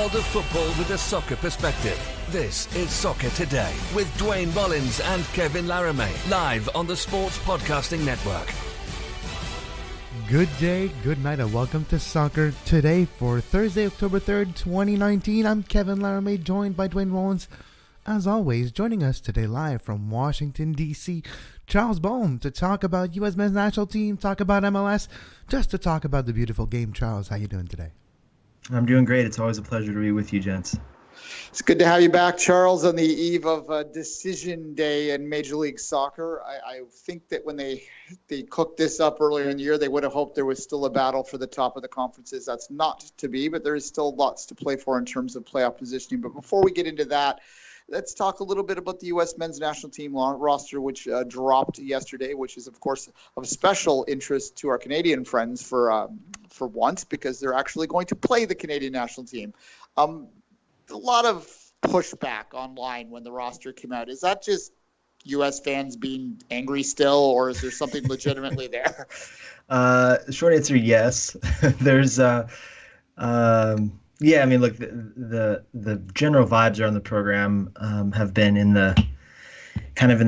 world of football with a soccer perspective. This is Soccer Today with Duane, Rollins and Kevin Laramee, live on the Sports Podcasting Network. Good day, good night, and welcome to Soccer Today for Thursday, October 3rd, 2019. I'm Kevin Laramee, joined by Duane Rollins. As always, joining us today live from Washington, D.C., Charles Boehm, to talk about U.S. men's national team, talk about MLS, just to talk about the beautiful game. Charles, how you doing today? I'm doing great. It's always a pleasure to be with you, gents. It's good to have you back, Charles, on the eve of decision day in Major League Soccer. I think that when they cooked this up earlier in the year, they would have hoped there was still a battle for the top of the conferences. That's not to be, but there is still lots to play for in terms of playoff positioning. But before we get into that, let's talk a little bit about the U.S. men's national team roster, which dropped yesterday, which is, of course, of special interest to our Canadian friends for once, because they're actually going to play the Canadian national team. A lot of pushback online when the roster came out. Is that just U.S. fans being angry still, or is there something legitimately there? Short answer, yes. There's yeah, I mean, look, the general vibes around the program have been in the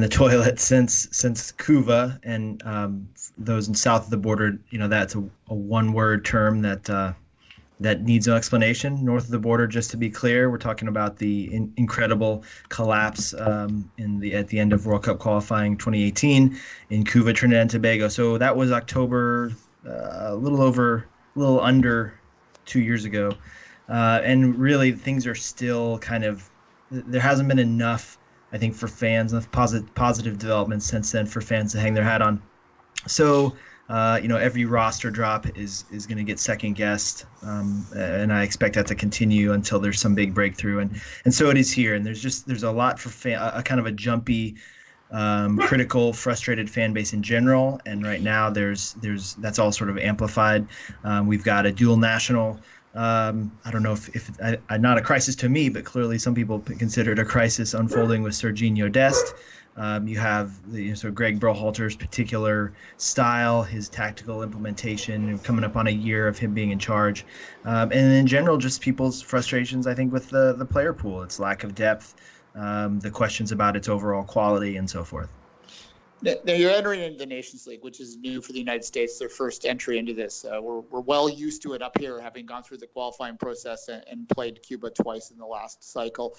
toilet since Cuba, and those in south of the border, you know, that's a one-word term that needs no explanation. North of the border, just to be clear, we're talking about the incredible collapse at the end of World Cup qualifying 2018 in Cuba, Trinidad and Tobago. So that was October, a little under 2 years ago. And really, things are still there hasn't been enough, I think, for fans, enough positive developments since then for fans to hang their hat on. So, every roster drop is going to get second guessed, and I expect that to continue until there's some big breakthrough. And so it is here. And there's a lot for a kind of a jumpy, critical, frustrated fan base in general. And right now there's that's all sort of amplified. We've got a dual national. I don't know if not a crisis to me, but clearly some people consider it a crisis unfolding with Sergiño Dest. You have sort of Greg Berhalter's particular style, his tactical implementation, coming up on a year of him being in charge. And in general, just people's frustrations, I think, with the player pool, its lack of depth, the questions about its overall quality and so forth. Now you're entering into the Nations League, which is new for the United States, their first entry into this. We're well used to it up here, having gone through the qualifying process and played Cuba twice in the last cycle.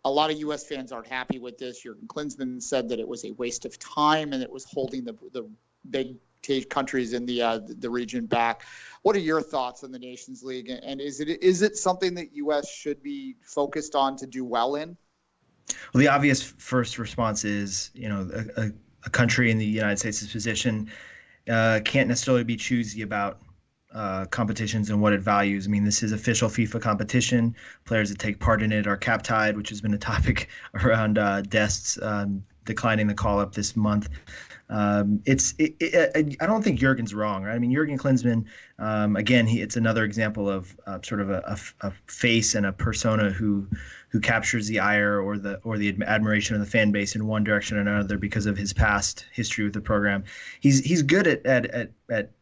A lot of U.S. fans aren't happy with this. Jurgen Klinsmann said that it was a waste of time and it was holding the big countries in the region back. What are your thoughts on the Nations League, and is it something that U.S. should be focused on to do well in? Well, the obvious first response is, a country in the United States' position can't necessarily be choosy about competitions and what it values. I mean, this is official FIFA competition. Players that take part in it are cap-tied, which has been a topic around Dest's declining the call-up this month. I don't think Jurgen's wrong, right? I mean, Jurgen Klinsmann, again, it's another example of sort of a face and a persona who captures the ire or the admiration of the fan base in one direction or another because of his past history with the program. He's good at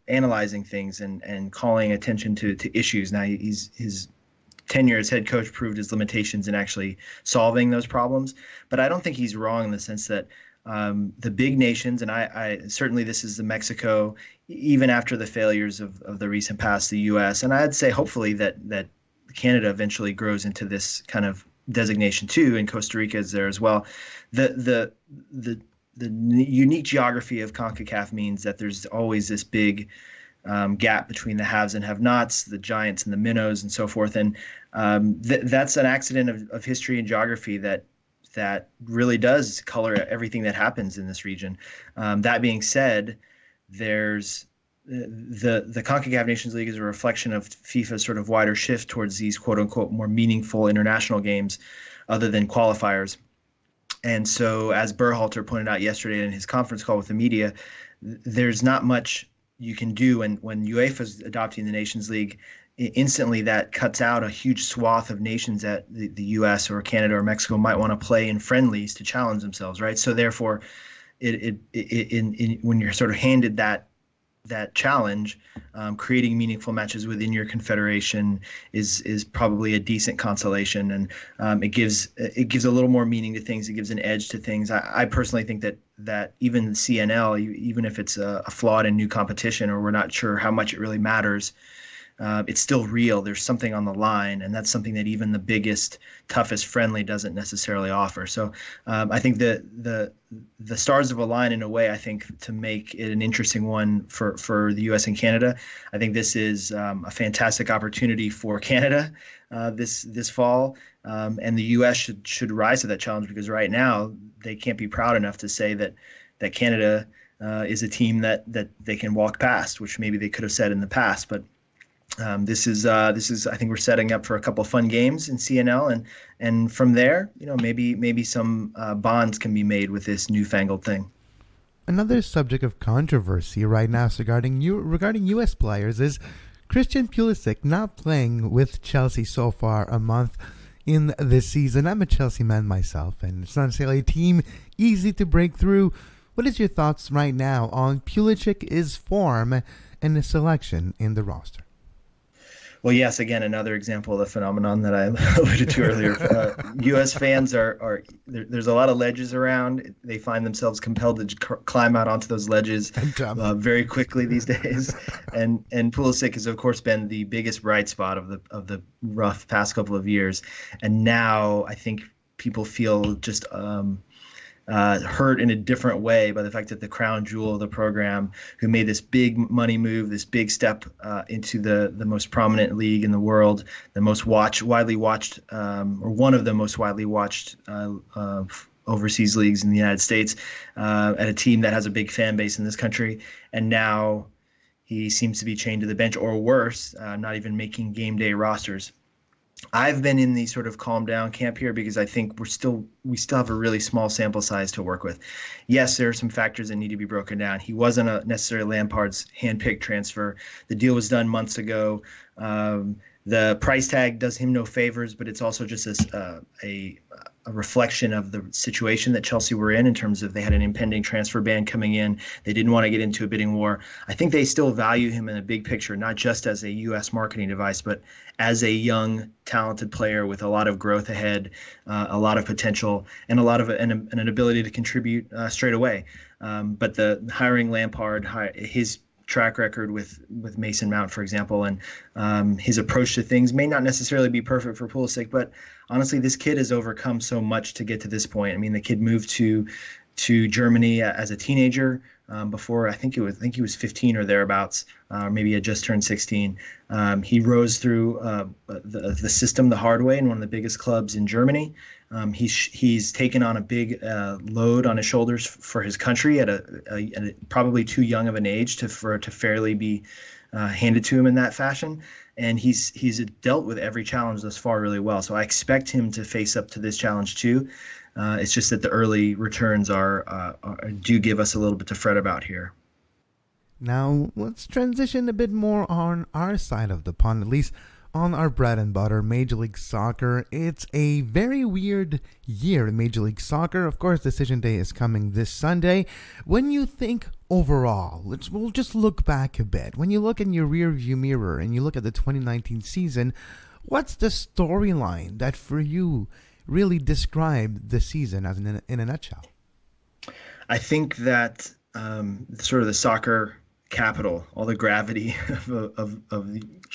analyzing things and calling attention to issues. Now his tenure as head coach proved his limitations in actually solving those problems, but I don't think he's wrong in the sense that the big nations, and I certainly this is the Mexico, even after the failures of the recent past, the U.S., and I'd say hopefully that Canada eventually grows into this kind of designation too, and Costa Rica is there as well. The unique geography of CONCACAF means that there's always this big gap between the haves and have-nots, the giants and the minnows and so forth, and that's an accident of history and geography that really does color everything that happens in this region. That being said, there's the CONCACAF Nations League is a reflection of FIFA's sort of wider shift towards these quote-unquote more meaningful international games other than qualifiers. And so, as Berhalter pointed out yesterday in his conference call with the media, there's not much you can do. And when UEFA's adopting the Nations League, instantly that cuts out a huge swath of nations that the U.S. or Canada or Mexico might want to play in friendlies to challenge themselves, right? So therefore, when you're sort of handed that that challenge, creating meaningful matches within your confederation is probably a decent consolation, and it gives a little more meaning to things. It gives an edge to things. I personally think that even CNL, even if it's a flawed and new competition, or we're not sure how much it really matters, it's still real. There's something on the line, and that's something that even the biggest, toughest friendly doesn't necessarily offer. So I think the stars have aligned in a way, I think, to make it an interesting one for the U.S. and Canada. I think this is a fantastic opportunity for Canada this fall, and the U.S. should rise to that challenge, because right now they can't be proud enough to say that Canada is a team that they can walk past, which maybe they could have said in the past, but. This is I think we're setting up for a couple of fun games in CNL, and from there, maybe some bonds can be made with this newfangled thing. Another subject of controversy right now regarding U.S. players is Christian Pulisic not playing with Chelsea so far a month in this season. I'm a Chelsea man myself, and it's not necessarily a team easy to break through. What is your thoughts right now on Pulisic's form and his selection in the roster? Well, yes, again, another example of the phenomenon that I alluded to earlier. U.S. fans there's a lot of ledges around. They find themselves compelled to climb out onto those ledges very quickly these days. And Pulisic has, of course, been the biggest bright spot of the rough past couple of years. And now I think people feel just hurt in a different way by the fact that the crown jewel of the program, who made this big money move, this big step into the most prominent league in the world, the most widely watched, or one of the most widely watched overseas leagues in the United States, at a team that has a big fan base in this country, and now he seems to be chained to the bench, or worse, not even making game day rosters. I've been in the sort of calm down camp here, because I think we still have a really small sample size to work with. Yes, there are some factors that need to be broken down. He wasn't necessarily Lampard's handpicked transfer. The deal was done months ago. The price tag does him no favors, but it's also just a reflection of the situation that Chelsea were in terms of they had an impending transfer ban coming in. They didn't want to get into a bidding war. I think they still value him in a big picture, not just as a U.S. marketing device, but as a young, talented player with a lot of growth ahead, a lot of potential, and an ability to contribute straight away. But the hiring Lampard, his track record with Mason Mount, for example, and his approach to things may not necessarily be perfect for Pulisic, but honestly, this kid has overcome so much to get to this point. I mean, the kid moved to Germany as a teenager. Before I think he was 15 or thereabouts, maybe he had just turned 16. He rose through the system the hard way in one of the biggest clubs in Germany. He's taken on a big load on his shoulders for his country at a probably too young of an age to fairly be handed to him in that fashion. And he's dealt with every challenge thus far really well. So I expect him to face up to this challenge too. It's just that the early returns do give us a little bit to fret about here. Now, let's transition a bit more on our side of the pond, at least on our bread and butter, Major League Soccer. It's a very weird year in Major League Soccer. Of course, Decision Day is coming this Sunday. When you think overall, we'll just look back a bit. When you look in your rearview mirror and you look at the 2019 season, what's the storyline that for you really describe the season as in a nutshell? I think that sort of the soccer capital, all the gravity of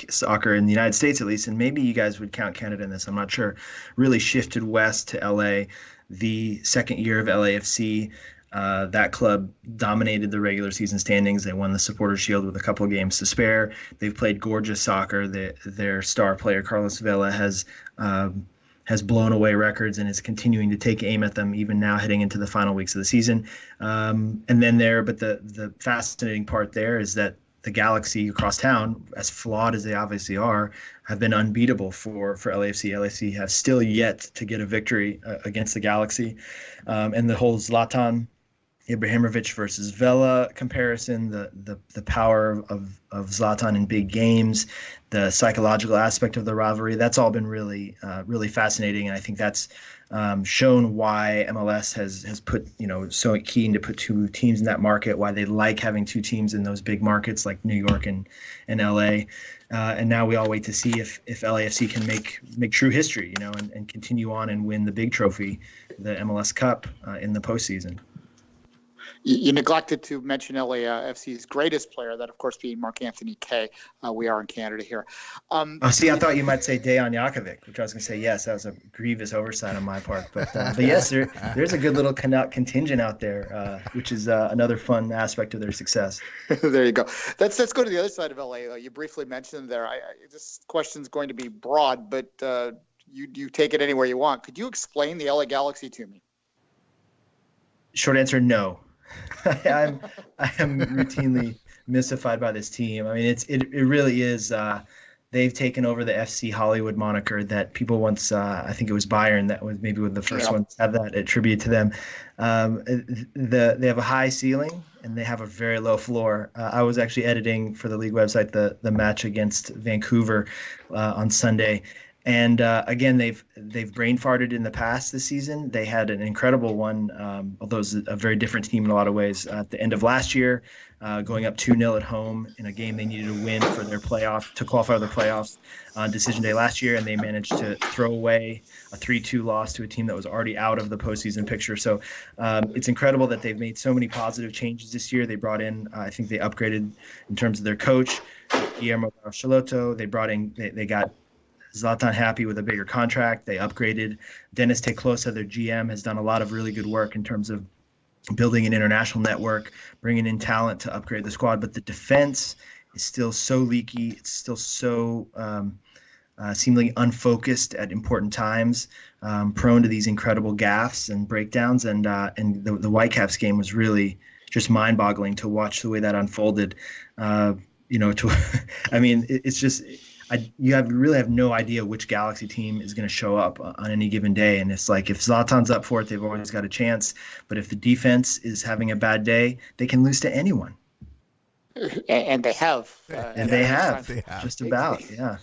soccer in the United States, at least, and maybe you guys would count Canada in this, I'm not sure, really shifted west to LA the second year of LAFC. That club dominated the regular season standings. They won the Supporters' Shield with a couple of games to spare. They've played gorgeous soccer. Their star player, Carlos Vela, has blown away records and is continuing to take aim at them even now heading into the final weeks of the season. But the fascinating part there is that the Galaxy across town, as flawed as they obviously are, have been unbeatable for LAFC. LAFC have still yet to get a victory against the Galaxy. And the whole Zlatan Ibrahimovic versus Vela comparison, the power of Zlatan in big games, the psychological aspect of the rivalry. That's all been really really fascinating, and I think that's shown why MLS has put so keen to put two teams in that market. Why they like having two teams in those big markets like New York and LA. And now we all wait to see if LAFC can make true history, and continue on and win the big trophy, the MLS Cup, in the postseason. You neglected to mention LAFC's greatest player, that of course being Mark-Anthony Kaye. We are in Canada here. I thought you might say Dejan Jakovic, which I was going to say, yes, that was a grievous oversight on my part. But yes, there's a good little contingent out there, which is another fun aspect of their success. There you go. Let's go to the other side of LA. You briefly mentioned there. This question's going to be broad, but you take it anywhere you want. Could you explain the LA Galaxy to me? Short answer, no. I am routinely mystified by this team. I mean, it really is. They've taken over the FC Hollywood moniker that people once, I think it was Bayern that was maybe one of the first ones to have that attributed to them. They have a high ceiling and they have a very low floor. I was actually editing for the league website the match against Vancouver on Sunday. And again, they've brain farted in the past this season. They had an incredible one, although it's a very different team in a lot of ways. At the end of last year, going up 2-0 at home in a game they needed to win for their playoff to qualify for the playoffs on decision day last year, and they managed to throw away a 3-2 loss to a team that was already out of the postseason picture. So it's incredible that they've made so many positive changes this year. They brought in, I think they upgraded in terms of their coach, Guillermo Barcelotto. They got Zlatan happy with a bigger contract. They upgraded. Dennis Teclosa, their GM, has done a lot of really good work in terms of building an international network, bringing in talent to upgrade the squad. But the defense is still so leaky. It's still so seemingly unfocused at important times, prone to these incredible gaffes and breakdowns. And the Whitecaps game was really just mind-boggling to watch the way that unfolded. It's just. You really have no idea which Galaxy team is going to show up on any given day. And it's like if Zlatan's up for it, they've always got a chance. But if the defense is having a bad day, they can lose to anyone. And they have. They have. Just about, yeah.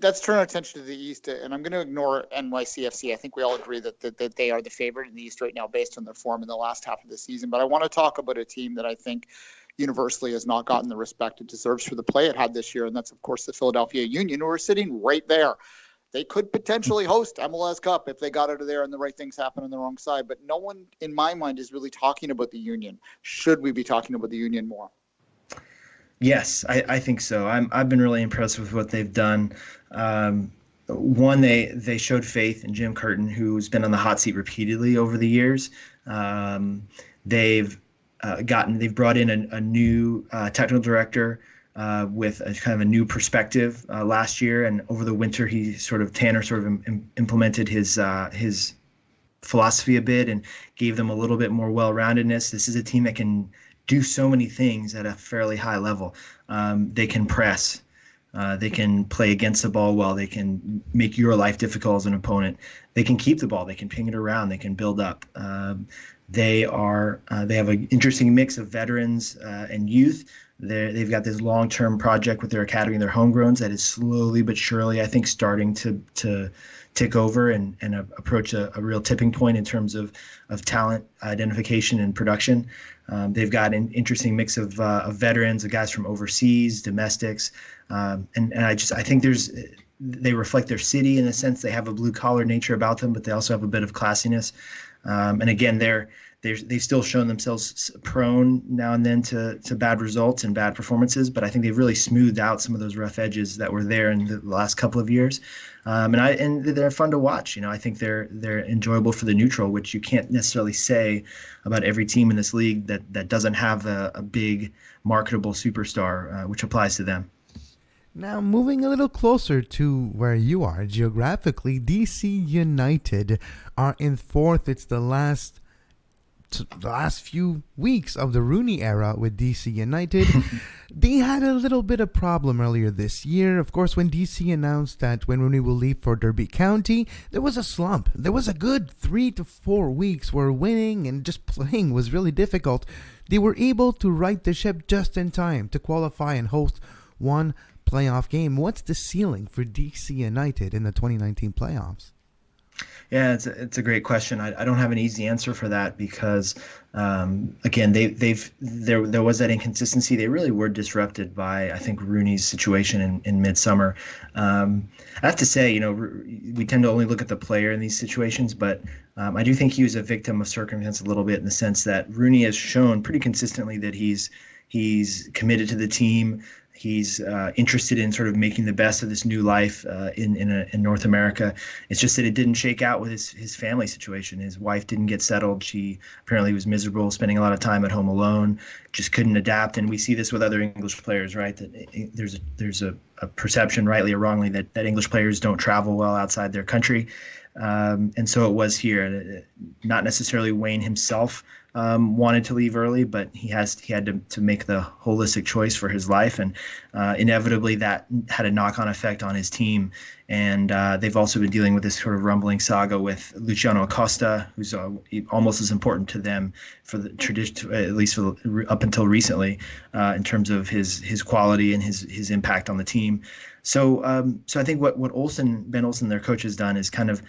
Let's turn our attention to the East, and I'm going to ignore NYCFC. I think we all agree that they are the favorite in the East right now based on their form in the last half of the season. But I want to talk about a team that I think universally has not gotten the respect it deserves for the play it had this year, and that's, of course, the Philadelphia Union, who are sitting right there. They could potentially host MLS Cup if they got out of there and the right things happen on the wrong side, but no one, in my mind, is really talking about the Union. Should we be talking about the Union more? Yes, I think so. I've been really impressed with what they've done. One, they showed faith in Jim Curtin, who's been on the hot seat repeatedly over the years. They've brought in a new technical director with a kind of a new perspective last year, and over the winter Tanner implemented his philosophy a bit and gave them a little bit more well-roundedness. This is a team that can do so many things at a fairly high level. They can press. They can play against the ball well. They can make your life difficult as an opponent. They can keep the ball. They can ping it around. They can build up. They have an interesting mix of veterans and youth. They've got this long-term project with their academy and their homegrowns that is slowly but surely, I think, starting to tick over and approach a real tipping point in terms of talent identification and production. They've got an interesting mix of veterans, of guys from overseas, domestics, and I think they reflect their city in a sense. They have a blue-collar nature about them, but they also have a bit of classiness. And again, they've still shown themselves prone now and then to bad results and bad performances, but I think they've really smoothed out some of those rough edges that were there in the last couple of years. And they're fun to watch. I think they're enjoyable for the neutral, which you can't necessarily say about every team in this league that doesn't have a big marketable superstar, which applies to them. Now, moving a little closer to where you are geographically, DC United are in fourth. It's the last the last few weeks of the Rooney era with DC United. They had a little bit of problem earlier this year. Of course, when DC announced that when Rooney will leave for Derby County, there was a slump. There was a good 3 to 4 weeks where winning and just playing was really difficult. They were able to right the ship just in time to qualify and host one playoff game. What's the ceiling for DC United in the 2019 playoffs? Yeah, it's a great question. I don't have an easy answer for that because, again, there was that inconsistency. They really were disrupted by, I think, Rooney's situation in midsummer. I have to say, we tend to only look at the player in these situations, but I do think he was a victim of circumstance a little bit in the sense that Rooney has shown pretty consistently that he's committed to the team. He's interested in sort of making the best of this new life in North America. It's just that it didn't shake out with his family situation. His wife didn't get settled. She apparently was miserable, spending a lot of time at home alone, just couldn't adapt. And we see this with other English players, right? That there's a perception, rightly or wrongly, that English players don't travel well outside their country. And so it was here. Not necessarily Wayne himself wanted to leave early, but he had to make the holistic choice for his life, and inevitably that had a knock-on effect on his team. And they've also been dealing with this sort of rumbling saga with Luciano Acosta, who's almost as important to them for the tradition, at least up until recently, in terms of his quality and his impact on the team. So I think what Ben Olsen, their coach, has done is kind of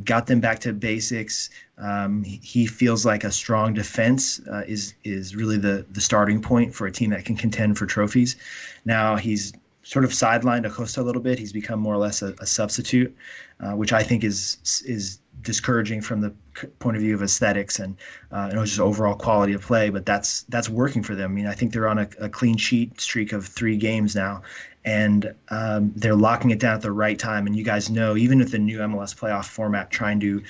got them back to basics. He feels like a strong defense is really the starting point for a team that can contend for trophies. Now he's sort of sidelined Acosta a little bit. He's become more or less a substitute, which I think is discouraging from the point of view of aesthetics and just overall quality of play. But that's working for them. I mean, I think they're on a clean sheet streak of 3 games now, and they're locking it down at the right time. And you guys know, even with the new MLS playoff format trying to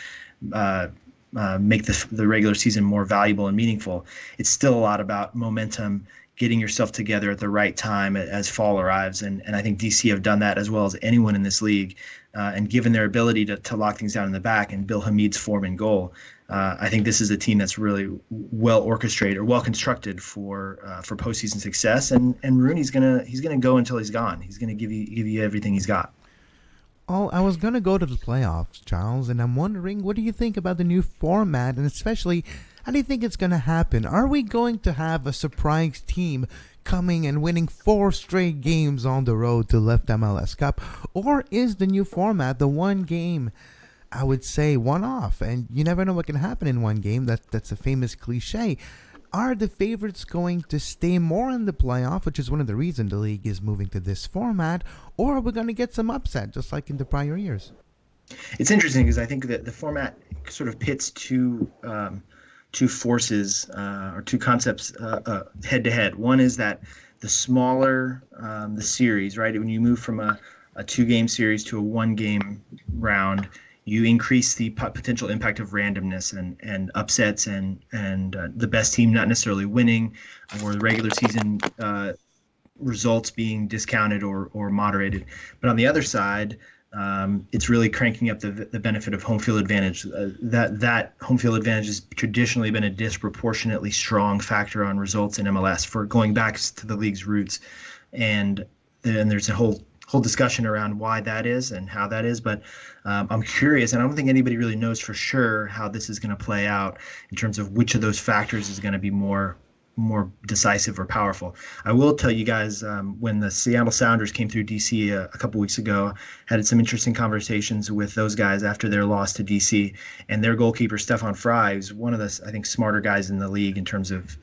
make the regular season more valuable and meaningful, it's still a lot about momentum, getting yourself together at the right time as fall arrives. And I think DC have done that as well as anyone in this league. And given their ability to lock things down in the back and Bill Hamid's form and goal, I think this is a team that's really well orchestrated or well constructed for postseason success. And Rooney's gonna go until he's gone. He's gonna give you everything he's got. Oh, I was going to go to the playoffs, Charles, and I'm wondering, what do you think about the new format, and especially, how do you think it's going to happen? Are we going to have a surprise team coming and winning 4 straight games on the road to lift MLS Cup? Or is the new format the one game, I would say, one-off, and you never know what can happen in one game? That's a famous cliche. Are the favorites going to stay more in the playoff, which is one of the reasons the league is moving to this format, or are we going to get some upset, just like in the prior years? It's interesting because I think that the format sort of pits two forces or two concepts head to head. One is that the smaller the series, right? When you move from a 2-game series to a 1-game round, you increase the potential impact of randomness and upsets and the best team not necessarily winning, or the regular season results being discounted or moderated. But on the other side, it's really cranking up the benefit of home field advantage. That home field advantage has traditionally been a disproportionately strong factor on results in MLS for going back to the league's roots. And then there's a whole discussion around why that is and how that is. But I'm curious, and I don't think anybody really knows for sure how this is going to play out in terms of which of those factors is going to be more decisive or powerful. I will tell you guys, when the Seattle Sounders came through DC a couple weeks ago, had some interesting conversations with those guys after their loss to DC, and their goalkeeper, Stefan Frey, who's one of the, I think, smarter guys in the league in terms of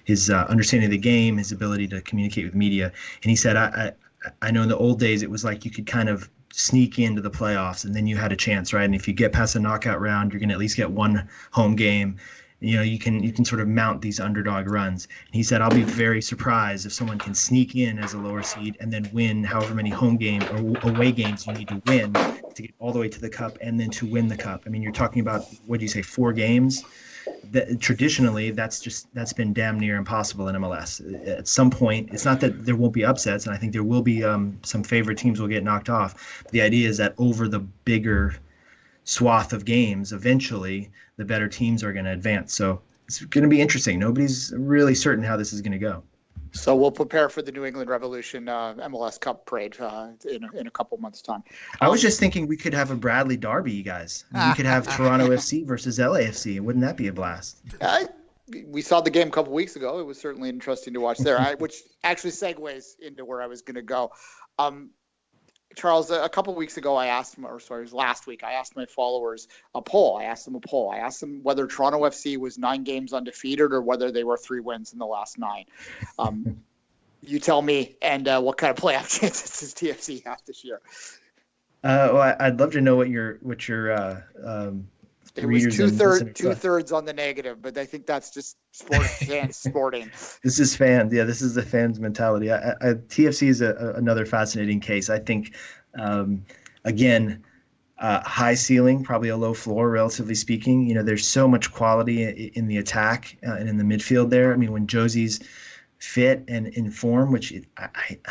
his understanding of the game, his ability to communicate with media. And he said, I know in the old days it was like you could kind of sneak into the playoffs and then you had a chance, right? And if you get past the knockout round, you're going to at least get one home game. You can sort of mount these underdog runs. And he said, I'll be very surprised if someone can sneak in as a lower seed and then win however many home game or away games you need to win to get all the way to the cup and then to win the cup. I mean, you're talking about, what do you say, 4 games? Traditionally, that's been damn near impossible in MLS. At some point, it's not that there won't be upsets, and I think there will be some favorite teams will get knocked off. But the idea is that over the bigger swath of games, eventually the better teams are going to advance. So it's going to be interesting. Nobody's really certain how this is going to go. So we'll prepare for the New England Revolution MLS Cup parade in a couple months' time. I was just thinking we could have a Bradley Derby, you guys. We could have Toronto FC versus LAFC. Wouldn't that be a blast? We saw the game a couple weeks ago. It was certainly interesting to watch there, which actually segues into where I was going to go. Charles, a couple weeks ago, it was last week, I asked my followers a poll. I asked them whether Toronto FC was 9 games undefeated or whether they were 3 wins in the last 9. You tell me, and what kind of playoff chances does TFC have this year? Well, I'd love to know what your it was two-thirds on the negative, but I think that's just fans sporting. This is fans. Yeah, this is the fans' mentality. TFC is another fascinating case. I think, again, high ceiling, probably a low floor, relatively speaking. You know, there's so much quality in the attack and in the midfield there. I mean, when Josie's fit and in form, which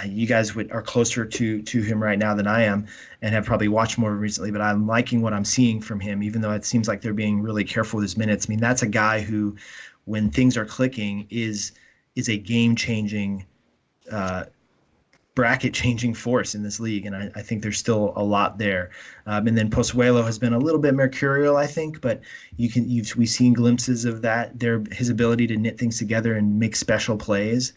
you guys are closer to him right now than I am and have probably watched more recently, but I'm liking what I'm seeing from him, even though it seems like they're being really careful with his minutes. I mean, that's a guy who, when things are clicking, is a game-changing, bracket-changing force in this league, and I think there's still a lot there. And then Pozuelo has been a little bit mercurial, I think, but we've seen glimpses of that. His ability to knit things together and make special plays.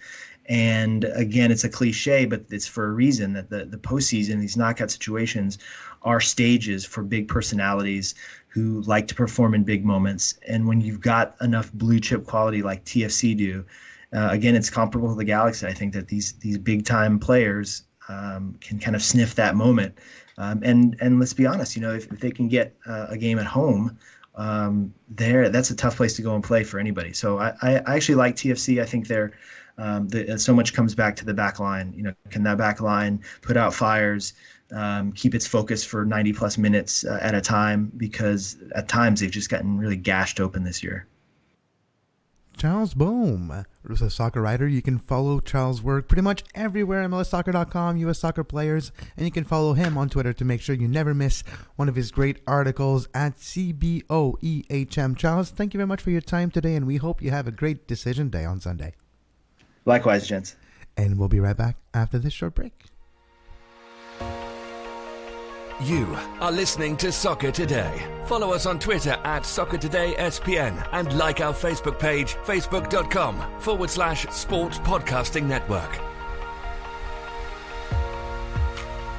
And again, it's a cliche, but it's for a reason that the postseason, these knockout situations, are stages for big personalities who like to perform in big moments. And when you've got enough blue chip quality like TFC do, again, it's comparable to the Galaxy. I think that these big time players can kind of sniff that moment. And let's be honest, if they can get a game at home, that's a tough place to go and play for anybody. So I actually like TFC. I think they're so much comes back to the back line. Can that back line put out fires, keep its focus for 90 plus minutes at a time? Because at times they've just gotten really gashed open this year. Charles Boehm is a soccer writer. You can follow Charles' work pretty much everywhere, MLSsoccer.com, US Soccer Players, and you can follow him on Twitter to make sure you never miss one of his great articles at CBOEHM. Charles, thank you very much for your time today, and we hope you have a great decision day on Sunday. Likewise, gents. And we'll be right back after this short break. You are listening to Soccer Today. Follow us on Twitter at Soccer Today SPN and like our Facebook page, facebook.com/Sports Podcasting Network.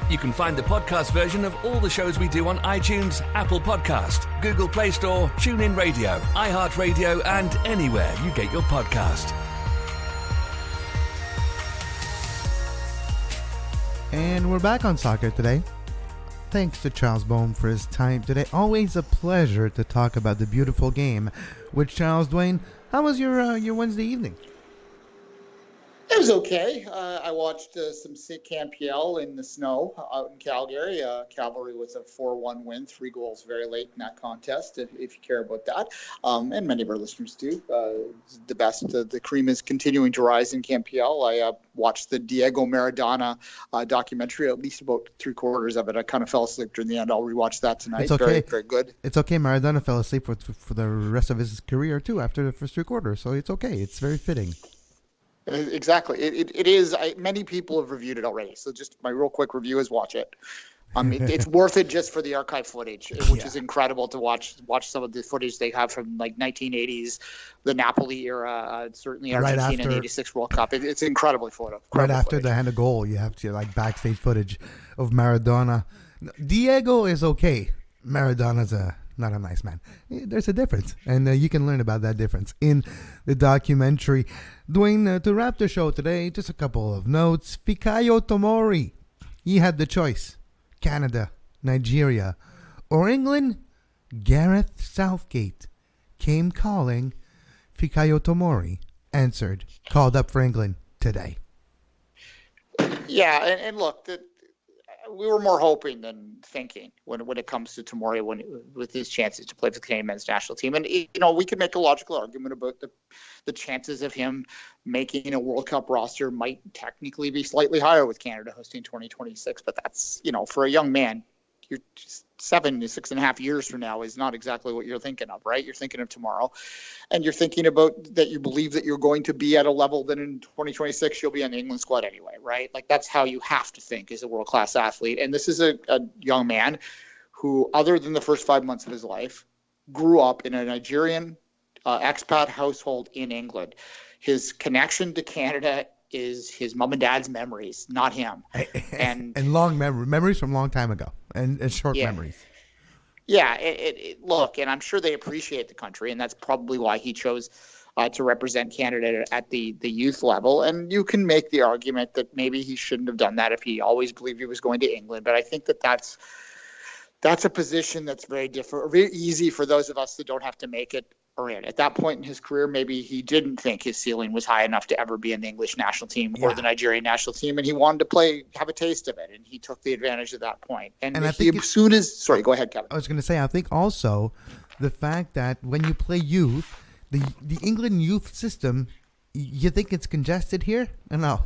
You can find the podcast version of all the shows we do on iTunes, Apple Podcast, Google Play Store, TuneIn Radio, iHeartRadio, and anywhere you get your podcast. And we're back on Soccer Today. Thanks to Charles Boehm for his time today. Always a pleasure to talk about the beautiful game with Charles. Duane, how was your Wednesday evening? It was okay. I watched some sick CanPL in the snow out in Calgary. Cavalry was a 4-1 win, 3 goals very late in that contest, if you care about that. And many of our listeners do. The best, the cream is continuing to rise in CanPL. I watched the Diego Maradona documentary, at least about 3/4 of it. I kind of fell asleep during the end. I'll rewatch that tonight. It's okay. Very, very good. It's okay. Maradona fell asleep for the rest of his career, too, after the first 3/4. So it's okay. It's very fitting. Exactly. It is. Many people have reviewed it already. So just my real quick review is watch it. It's worth it just for the archive footage, which is incredible to watch some of the footage they have from like 1980s, the Napoli era, certainly Argentina in the 86 World Cup. It's incredibly photo. Right after the hand of goal, you have to backstage footage of Maradona. Diego is okay. Maradona's not a nice man. There's a difference, and you can learn about that difference in the documentary. Duane, to wrap the show today, just a couple of notes. Fikayo Tomori, he had the choice. Canada, Nigeria, or England. Gareth Southgate came calling. Fikayo Tomori answered, called up for England today. Yeah, and look, we were more hoping than thinking when it comes to Tomori with his chances to play for the Canadian men's national team. And, we could make a logical argument about the chances of him making a World Cup roster might technically be slightly higher with Canada hosting 2026. But that's, for a young man, you're 7 to 6.5 years from now is not exactly what you're thinking of, right? You're thinking of tomorrow, and you're thinking about that you believe that you're going to be at a level that in 2026 you'll be on the England squad anyway, right? Like that's how you have to think as a world-class athlete. And this is a young man who, other than the first 5 months of his life, grew up in a Nigerian expat household in England. His connection to Canada is his mom and dad's memories, not him. And long memories from a long time ago, and short memories. Yeah, look, and I'm sure they appreciate the country, and that's probably why he chose to represent Canada at the youth level. And you can make the argument that maybe he shouldn't have done that if he always believed he was going to England. But I think that's a position that's very different, very easy for those of us that don't have to make it or in. At that point in his career, maybe he didn't think his ceiling was high enough to ever be in the English national team or the Nigerian national team, and he wanted to have a taste of it, and he took the advantage of that point. And I think sorry, go ahead, Kevin. I was going to say, I think also the fact that when you play youth, the England youth system, you think it's congested here? No.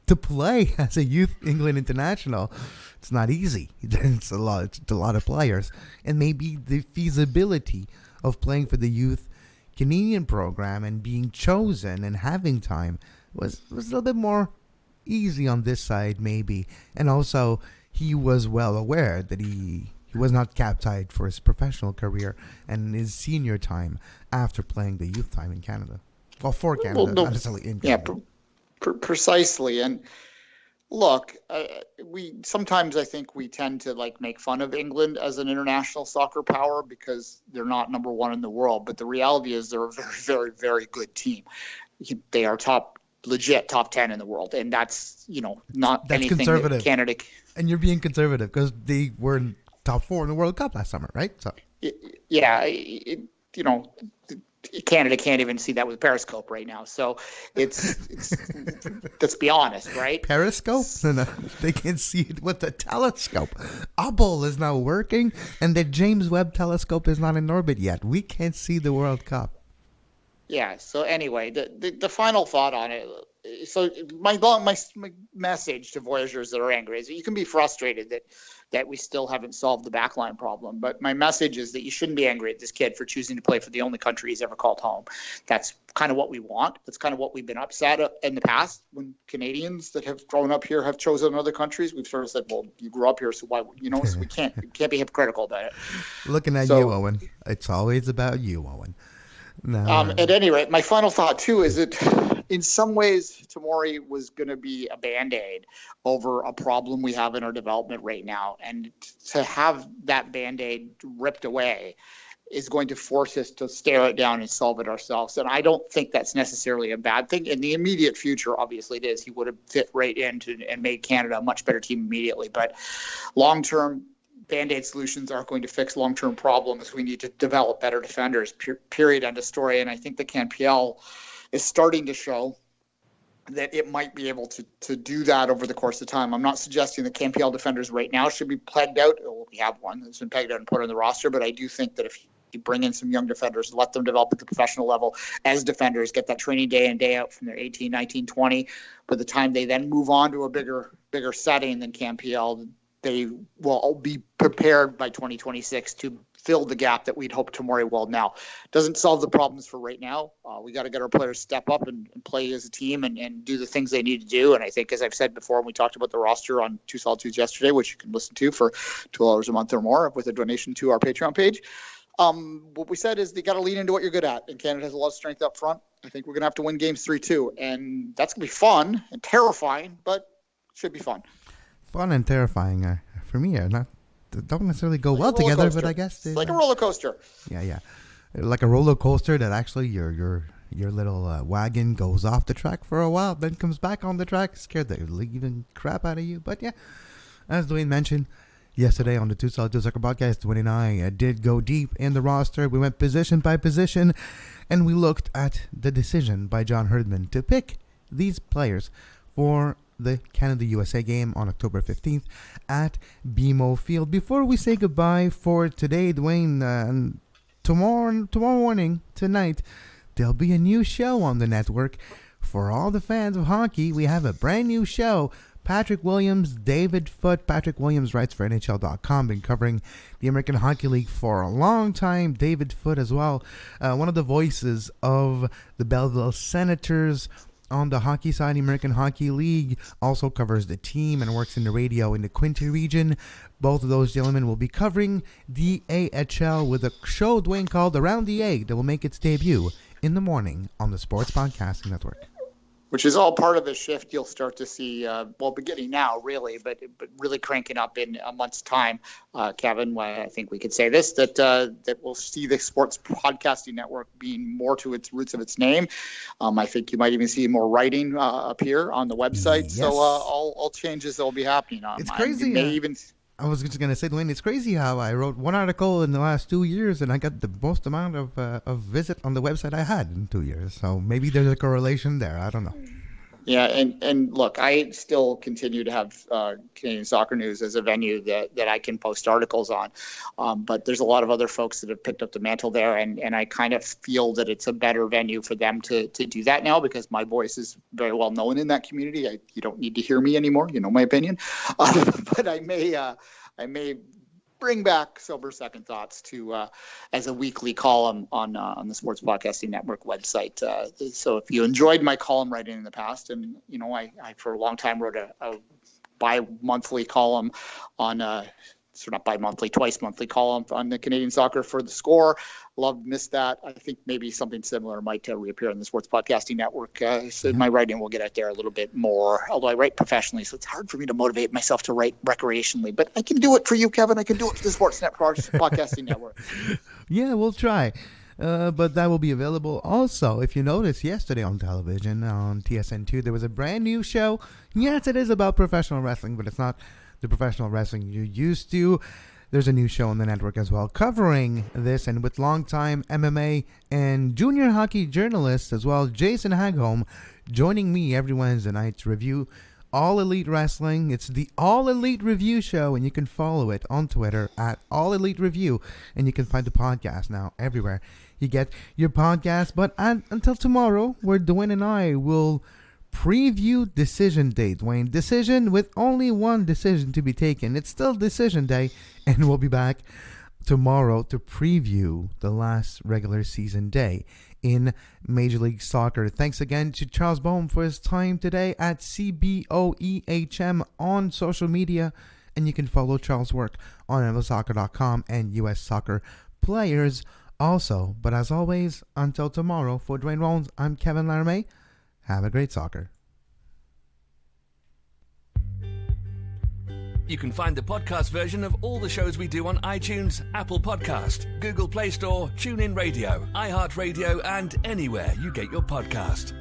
To play as a youth England international, it's not easy. It's a lot of players, and maybe the feasibility of playing for the youth Canadian program and being chosen and having time was a little bit more easy on this side, maybe. And also, he was well aware that he was not cap-tied for his professional career and his senior time after playing the youth time in Canada. Well, for Canada, not necessarily in Canada. Precisely. And look, sometimes I think we tend to make fun of England as an international soccer power because they're not number one in the world. But the reality is they're a very, very, very good team. They are legit top 10 in the world. And that's, that's anything conservative. That Canada. And you're being conservative because they were in top 4 in the World Cup last summer, right? So. Yeah. Canada can't even see that with Periscope right now. So it's let's be honest, right? Periscope? No, they can't see it with the telescope. Hubble is not working, and the James Webb telescope is not in orbit yet. We can't see the World Cup. Yeah. So anyway, the final thought on it. So my message to Voyagers that are angry is that you can be frustrated that we still haven't solved the backline problem. But my message is that you shouldn't be angry at this kid for choosing to play for the only country he's ever called home. That's kind of what we want. That's kind of what we've been upset at in the past when Canadians that have grown up here have chosen other countries. We've sort of said, well, you grew up here, so why, so we can't be hypocritical about it. Looking at you, Owen. It's always about you, Owen. No. At any rate, my final thought, too, is that in some ways, Tomori was going to be a Band-Aid over a problem we have in our development right now. And to have that Band-Aid ripped away is going to force us to stare it down and solve it ourselves. And I don't think that's necessarily a bad thing. In the immediate future, obviously it is. He would have fit right into and made Canada a much better team immediately. But long-term, Band-Aid solutions aren't going to fix long-term problems. We need to develop better defenders, period, end of story. And I think the CanPL is starting to show that it might be able to do that over the course of time. I'm not suggesting that CanPL defenders right now should be pegged out. Well, we have one that's been pegged out and put on the roster, but I do think that if you bring in some young defenders, let them develop at the professional level as defenders, get that training day in, day out from their 18, 19, 20. By the time they then move on to a bigger setting than CanPL, they will all be prepared by 2026 to fill the gap that we'd hope Tomori will now. Doesn't solve the problems for right now. We got to get our players step up and play as a team and do the things they need to do. And I think, as I've said before, when we talked about the roster on Two Solitudes yesterday, which you can listen to for $2 a month or more with a donation to our Patreon page, what we said is they got to lean into what you're good at. And Canada has a lot of strength up front. I think we're going to have to win games 3-2. And that's going to be fun and terrifying, but should be fun. Fun and terrifying for me don't necessarily go well together, but I guess it's like a roller coaster. Yeah, like a roller coaster that actually your little wagon goes off the track for a while, then comes back on the track, scared the living crap out of you. But yeah, as Duane mentioned yesterday on the Two Solid Soccer podcast, Duane and I did go deep in the roster. We went position by position, and we looked at the decision by John Herdman to pick these players for the Canada-USA game on October 15th at BMO Field. Before we say goodbye for today, Duane, tomorrow morning, tonight, there'll be a new show on the network. For all the fans of hockey, we have a brand new show Patrick Williams, David Foote. Patrick Williams writes for NHL.com, been covering the American Hockey League for a long time. David Foote as well, one of the voices of the Belleville Senators on the hockey side. The American Hockey League also covers the team and works in the radio in the Quinte region. Both of those gentlemen will be covering the AHL with a show, Duane, called Around the Egg that will make its debut in the morning on the Sports Podcasting Network. Which is all part of the shift you'll start to see, beginning now, really, but really cranking up in a month's time. Kevin, I think we could say this, that we'll see the Sports Podcasting Network being more to its roots of its name. I think you might even see more writing appear on the website. Yes. So all changes that will be happening. It's crazy. I was just going to say, Duane, it's crazy how I wrote one article in the last 2 years and I got the most amount of visit on the website I had in 2 years. So maybe there's a correlation there. I don't know. Yeah, and look, I still continue to have Canadian Soccer News as a venue that I can post articles on. But there's a lot of other folks that have picked up the mantle there, and I kind of feel that it's a better venue for them to do that now because my voice is very well known in that community. You don't need to hear me anymore. You know my opinion. But I may bring back sober second thoughts to as a weekly column on the Sports Podcasting Network website. So if you enjoyed my column writing in the past, and I for a long time wrote a bi-monthly column on not bi-monthly, twice monthly column on the Canadian Soccer for The Score. Missed that. I think maybe something similar might reappear on the Sports Podcasting Network. So my writing will get out there a little bit more, although I write professionally, so it's hard for me to motivate myself to write recreationally. But I can do it for you, Kevin. I can do it for the Sports Podcasting Network. Yeah, we'll try. But that will be available also. If you noticed yesterday on television, on TSN2, there was a brand new show. Yes, it is about professional wrestling, but it's not the professional wrestling you're used to. There's a new show on the network as well covering this, and with longtime MMA and junior hockey journalists as well, Jason Hagholm, joining me every Wednesday night to review All Elite Wrestling. It's the All Elite Review Show, and you can follow it on Twitter at All Elite Review, and you can find the podcast now everywhere you get your podcast. But until tomorrow, where Duane and I will preview Decision Day, Duane. Decision with only one decision to be taken. It's still Decision Day, and we'll be back tomorrow to preview the last regular season day in Major League Soccer. Thanks again to Charles Boehm for his time today at CBOEHM on social media, and you can follow Charles' work on MLSsoccer.com and US Soccer Players also. But as always, until tomorrow, for Duane Rollins, I'm Kevin Laramee. Have a great soccer. You can find the podcast version of all the shows we do on iTunes, Apple Podcast, Google Play Store, TuneIn Radio, iHeartRadio, and anywhere you get your podcast.